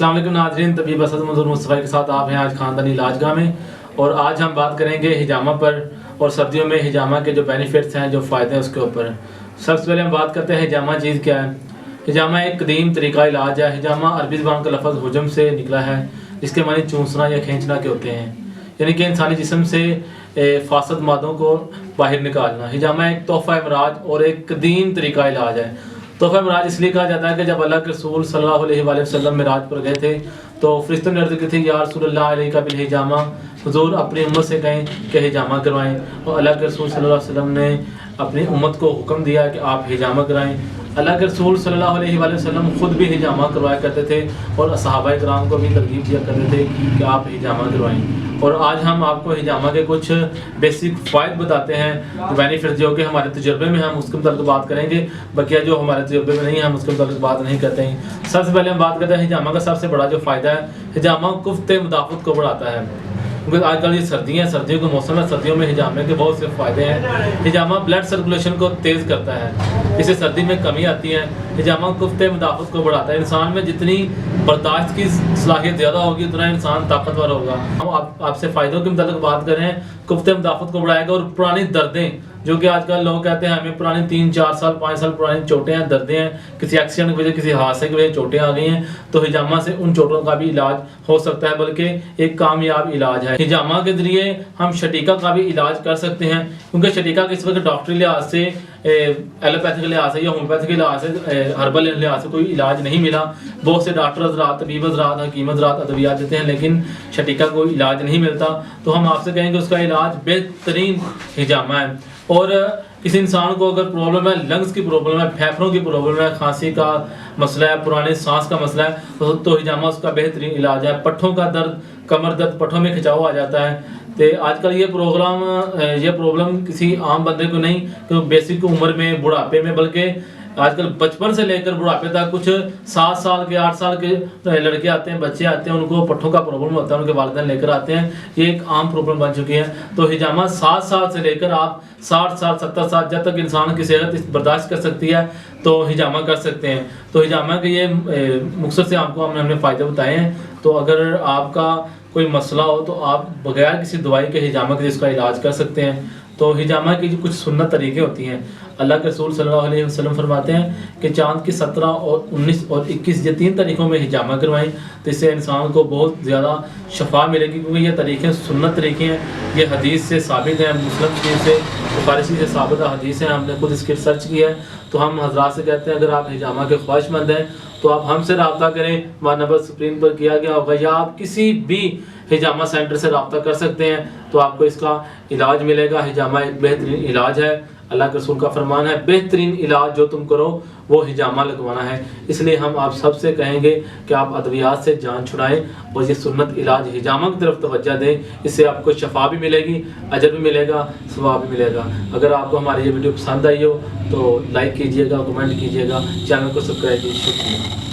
अस्सलाम वालेकुम नाज़रीन, तबीब असद मंजूर मुस्तफ़ा के साथ आप हैं आज ख़ानदानी इलाज गाह में। और आज हम बात करेंगे हिजामा पर और सर्दियों में हिजामा के जो बेनिफिट्स हैं, जो फ़ायदे हैं उसके ऊपर। सबसे पहले हम बात करते हैं हिजामा चीज़ क्या है। हिजामा एक कदीम तरीका इलाज है। हिजामा अरबी ज़बान का लफ्ज़ हुजम से निकला है, जिसके मानी चूसना या खींचना के होते हैं, यानी कि इंसानी जिस्म से फासद मादों को बाहर निकालना। हिजामा एक तोहफ़ा इमराज और एक कदीम तरीका इलाज है। तोहफ़ा मिराज इसलिए कहा जाता है कि जब अल्लाह के रसूल सल्लल्लाहु अलैहि वसल्लम मिराज पर गए थे तो फरिश्तों ने अर्ज़ की थी, या रसूलल्लाह अलैका बिल हिजामा, हुजूर अपनी उम्मत से कहें कि हिजामा करवाएं। और अल्लाह के रसूल सल्लल्लाहु अलैहि वसल्लम ने अपनी उम्मत को हुक्म दिया कि आप हिजामा कराएं। अल्लाह के रसूल सल्लल्लाहु अलैहि वसल्लम ख़ुद भी हिजामा करवाया करते थे और सहाबा इकराम को भी तरगीब दिया करते थे कि आप हिजामा करवाएं। और आज हम आपको हिजामा के कुछ बेसिक फ़ायदे बताते हैं, बेनिफिट जो कि हमारे तजुर्बे में हम उसके मतलब बात करेंगे। बकिया जो हमारे तजुर्बे में नहीं है हम उसके मतलब बात नहीं करते हैं। सबसे पहले हम बात करते हैं हिजामा का सबसे बड़ा जो फ़ायदा है, हिजामा कुफ्ते मुदाफ़त को बढ़ाता है। क्योंकि आजकल ये सर्दियों का मौसम है, सर्दियों में हिजामे के बहुत से फ़ायदे हैं। हिजामा ब्लड सर्कुलेशन को तेज़ करता है, इससे सर्दी में कमी आती है। हिजामा कुफ्ते मुदाफ़त को बढ़ाता है। इंसान में जितनी बर्दाश्त की सलाहियत ज़्यादा होगी उतना इंसान ताकतवर होगा। हम आपसे फ़ायदों के मतलब बात करें, कुफ्ते मुदाफ़त को बढ़ाएगा। और पुरानी दर्दें, जो कि आजकल लोग कहते हैं हमें पुरानी 3-4 साल 5 साल पुरानी चोटें हैं, दर्दें हैं, किसी एक्सीडेंट की वजह, किसी हादसे की वजह चोटें आ गई हैं, तो हिजामा से उन चोटों का भी इलाज हो सकता है, बल्कि एक कामयाब इलाज है। हिजामा के ज़रिए हम शटीका का भी इलाज कर सकते हैं, क्योंकि शटीका के इस वक्त डॉक्टरी लिहाज से, एलोपैथिक लिहाज से या होम्योपैथिक लिहाज से, हर्बल लिहाज से कोई इलाज नहीं मिला। बहुत से डॉक्टर हज़रात, तबीब हज़रात, हकीम हज़रात अद्वियात देते हैं, लेकिन शटीका कोई इलाज नहीं मिलता। तो हम आपसे कहेंगे उसका इलाज बेहतरीन हिजामा है। और किसी इंसान को अगर प्रॉब्लम है, लंग्स की प्रॉब्लम है, फेफड़ों की प्रॉब्लम है, खांसी का मसला है, पुराने सांस का मसला है, तो हिजामा उसका बेहतरीन इलाज है। पट्ठों का दर्द, कमर दर्द, पट्ठों में खिंचाव आ जाता है, तो आजकल ये प्रॉब्लम किसी आम बंदे को नहीं, तो बेसिक उम्र में, बुढ़ापे में, बल्कि आजकल बचपन से लेकर बुढ़ापे तक कुछ 7 साल के 8 साल के लड़के आते हैं, बच्चे आते हैं, उनको पट्ठों का प्रॉब्लम होता है, उनके वालिदैन लेकर आते हैं। ये एक आम प्रॉब्लम बन चुकी है। तो हिजामा 7 साल से लेकर आप 60 साल 70 साल जब तक इंसान की सेहत बर्दाश्त कर सकती है तो हिजामा कर सकते हैं। तो हिजामा के ये मुख्तसर से आपको हमने फ़ायदे बताए हैं। तो अगर आपका कोई मसला हो तो आप बगैर किसी दवाई के हिजामा के इसका इलाज कर सकते हैं। तो हिजामा की जो कुछ सुन्नत तरीके होती हैं, अल्लाह के रसूल सल्लल्लाहु अलैहि वसल्लम फरमाते हैं कि चांद की 17 और 19 और 21 ये 3 तरीक़ों में हिजामा करवाएं, तो इससे इंसान को बहुत ज़्यादा शफा मिलेगी, क्योंकि ये तरीक़े सुन्नत तरीक़े हैं। ये हदीस से साबित है, मुस्लिम शरीफ से, बुखारी से साबित हदीस है, हमने खुद इसकी रिसर्च की है। तो हम हज़रात से कहते हैं अगर आप हिजामा के ख्वाहिशमंद हैं तो आप हमसे रब्ता करें। हमारा नंबर स्क्रीन पर किया गया होगा, या आप किसी भी हिजामा सेंटर से रब्ता कर सकते हैं, तो आपको इसका इलाज मिलेगा। हिजामा एक बेहतरीन इलाज है। अल्लाह के रसूल का फरमान है, बेहतरीन इलाज जो तुम करो वो हिजामा लगवाना है। इसलिए हम आप सबसे कहेंगे कि आप अद्वियात से जान छुड़ाएं और ये सुन्नत इलाज हिजामा की तरफ तवज्जो दें। इससे आपको शफा भी मिलेगी, अजर भी मिलेगा, सवाब भी मिलेगा। अगर आपको हमारी ये वीडियो पसंद आई हो तो लाइक कीजिएगा, कमेंट कीजिएगा, चैनल को सब्सक्राइब कीजिए। शुक्रिया।